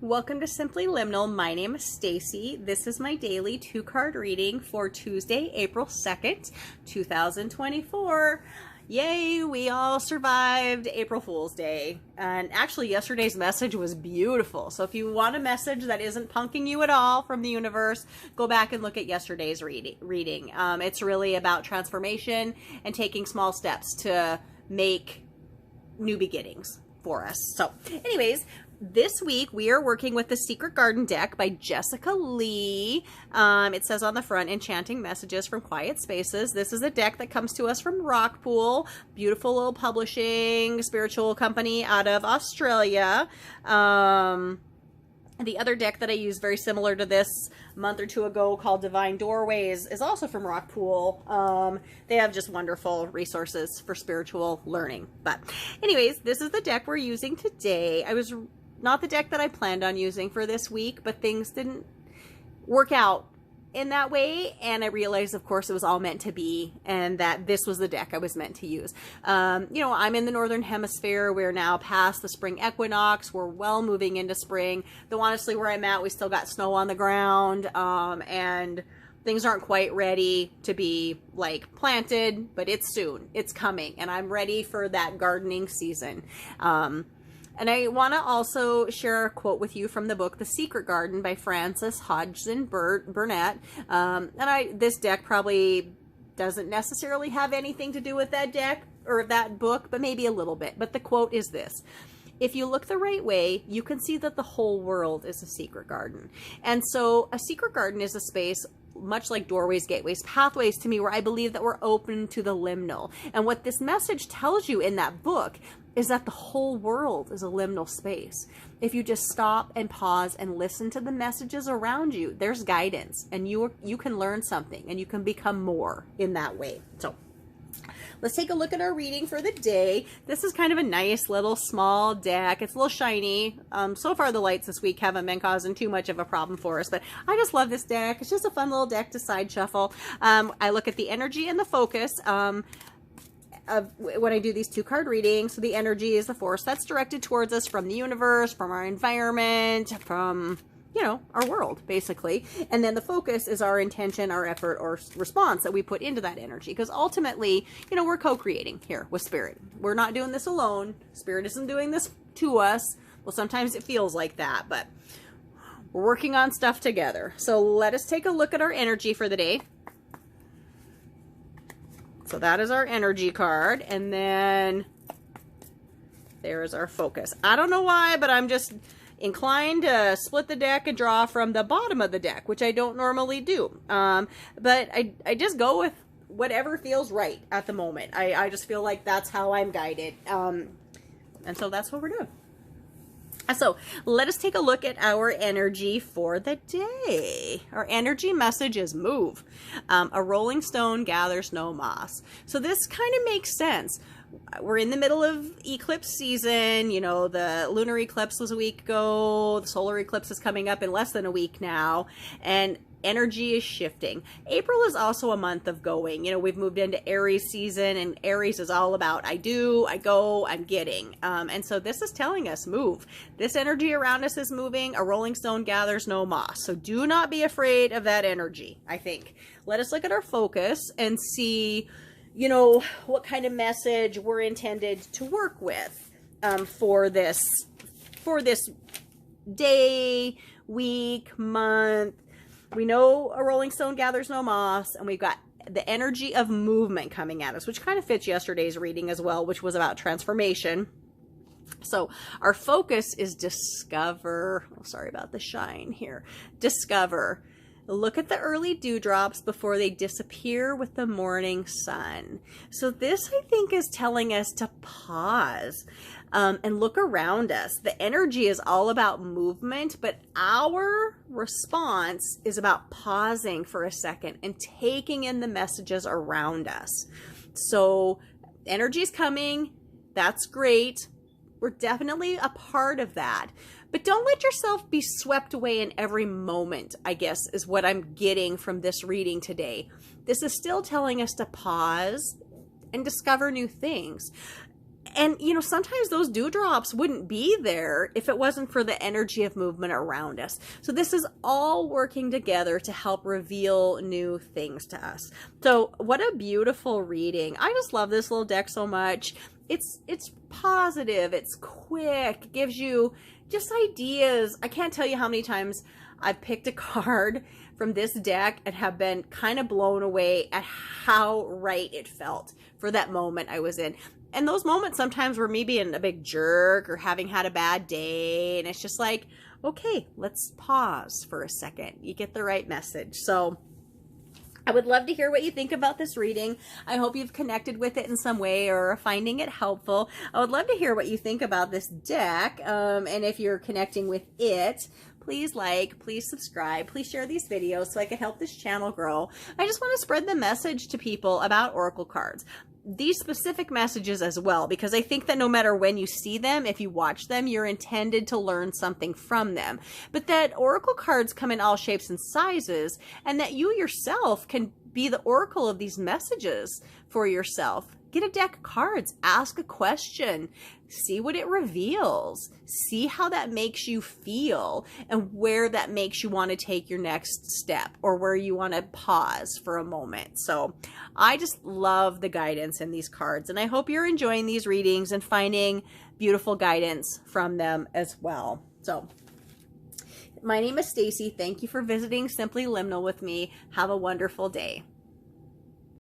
Welcome to Simply Liminal. My name is Stacy. This is my daily 2-card reading for Tuesday, April 2nd, 2024. Yay, we all survived April Fool's Day. And actually, yesterday's message was beautiful. So if you want a message that isn't punking you at all from the universe, go back and look at yesterday's reading. It's really about transformation and taking small steps to make new beginnings for us. So anyways, this week we are working with the Secret Garden deck by Jessica Lee. It says on the front, Enchanting Messages from Quiet Spaces. This is a deck that comes to us from Rockpool, beautiful little publishing spiritual company out of Australia. The other deck that I used very similar to this a month or two ago called Divine Doorways is also from Rockpool. They have just wonderful resources for spiritual learning. But anyways, this is the deck we're using today. I was not the deck that I planned on using for this week, but things didn't work out in that way, and I realized, of course, it was all meant to be, and that this was the deck I was meant to use. You know, I'm in the Northern Hemisphere. We're now past the spring equinox. We're well moving into spring. Though honestly, where I'm at, we still got snow on the ground, and things aren't quite ready to be, like, planted, but it's soon. It's coming, and I'm ready for that gardening season. And I want to also share a quote with you from the book, The Secret Garden by Frances Hodgson Burnett. This deck probably doesn't necessarily have anything to do with that deck or that book, but maybe a little bit. But the quote is this: if you look the right way, you can see that the whole world is a secret garden. And so a secret garden is a space much like doorways, gateways, pathways to me, where I believe that we're open to the liminal. And what this message tells you in that book is that the whole world is a liminal space. If you just stop and pause and listen to the messages around you, there's guidance, and you can learn something, and you can become more in that way. So let's take a look at our reading for the day. This is kind of a nice little small deck. It's a little shiny. So far the lights this week haven't been causing too much of a problem for us, but I just love this deck. It's just a fun little deck to side shuffle. I look at the energy and the focus when I do these 2-card readings. So the energy is the force that's directed towards us from the universe, from our environment, from, you know, our world, basically. And then the focus is our intention, our effort, or response that we put into that energy. Because ultimately, you know, we're co-creating here with Spirit. We're not doing this alone. Spirit isn't doing this to us. Well, sometimes it feels like that, but we're working on stuff together. So let us take a look at our energy for the day. So that is our energy card. And then there is our focus. I don't know why, but I'm just inclined to split the deck and draw from the bottom of the deck, which I don't normally do. But I just go with whatever feels right at the moment. I just feel like that's how I'm guided. And so that's what we're doing. So let us take a look at our energy for the day. Our energy message is move. A rolling stone gathers no moss. So this kind of makes sense. We're in the middle of eclipse season. You know, the lunar eclipse was a week ago. The solar eclipse is coming up in less than a week now. And energy is shifting. April is also a month of going. You know, we've moved into Aries season, and Aries is all about I do, I go, I'm getting. And so this is telling us move. This energy around us is moving. A rolling stone gathers no moss. So do not be afraid of that energy, I think. Let us look at our focus and see, you know, what kind of message we're intended to work with for this day, week, month. We know a rolling stone gathers no moss, and we've got the energy of movement coming at us, which kind of fits yesterday's reading as well, which was about transformation. So our focus is discover. Oh, sorry about the shine here. Discover. Look at the early dewdrops before they disappear with the morning sun. So this, I think, is telling us to pause and look around us. The energy is all about movement, but our response is about pausing for a second and taking in the messages around us. So energy is coming. That's great. We're definitely a part of that. But don't let yourself be swept away in every moment, I guess, is what I'm getting from this reading today. This is still telling us to pause and discover new things. And, you know, sometimes those dewdrops wouldn't be there if it wasn't for the energy of movement around us. So this is all working together to help reveal new things to us. So what a beautiful reading. I just love this little deck so much. It's positive, it's quick, gives you just ideas. I can't tell you how many times I've picked a card from this deck and have been kind of blown away at how right it felt for that moment I was in. And those moments sometimes were me being a big jerk or having had a bad day. And it's just like, okay, let's pause for a second. You get the right message. So I would love to hear what you think about this reading. I hope you've connected with it in some way or are finding it helpful. I would love to hear what you think about this deck. And if you're connecting with it, please like, please subscribe, please share these videos so I can help this channel grow. I just want to spread the message to people about oracle cards. These specific messages as well, because I think that no matter when you see them, if you watch them, you're intended to learn something from them. But that oracle cards come in all shapes and sizes, and that you yourself can be the oracle of these messages for yourself. Get a deck of cards, ask a question, see what it reveals, see how that makes you feel, and where that makes you want to take your next step, or where you want to pause for a moment. So I just love the guidance in these cards, and I hope you're enjoying these readings and finding beautiful guidance from them as well. So my name is Stacy. Thank you for visiting Simply Liminal with me. Have a wonderful day.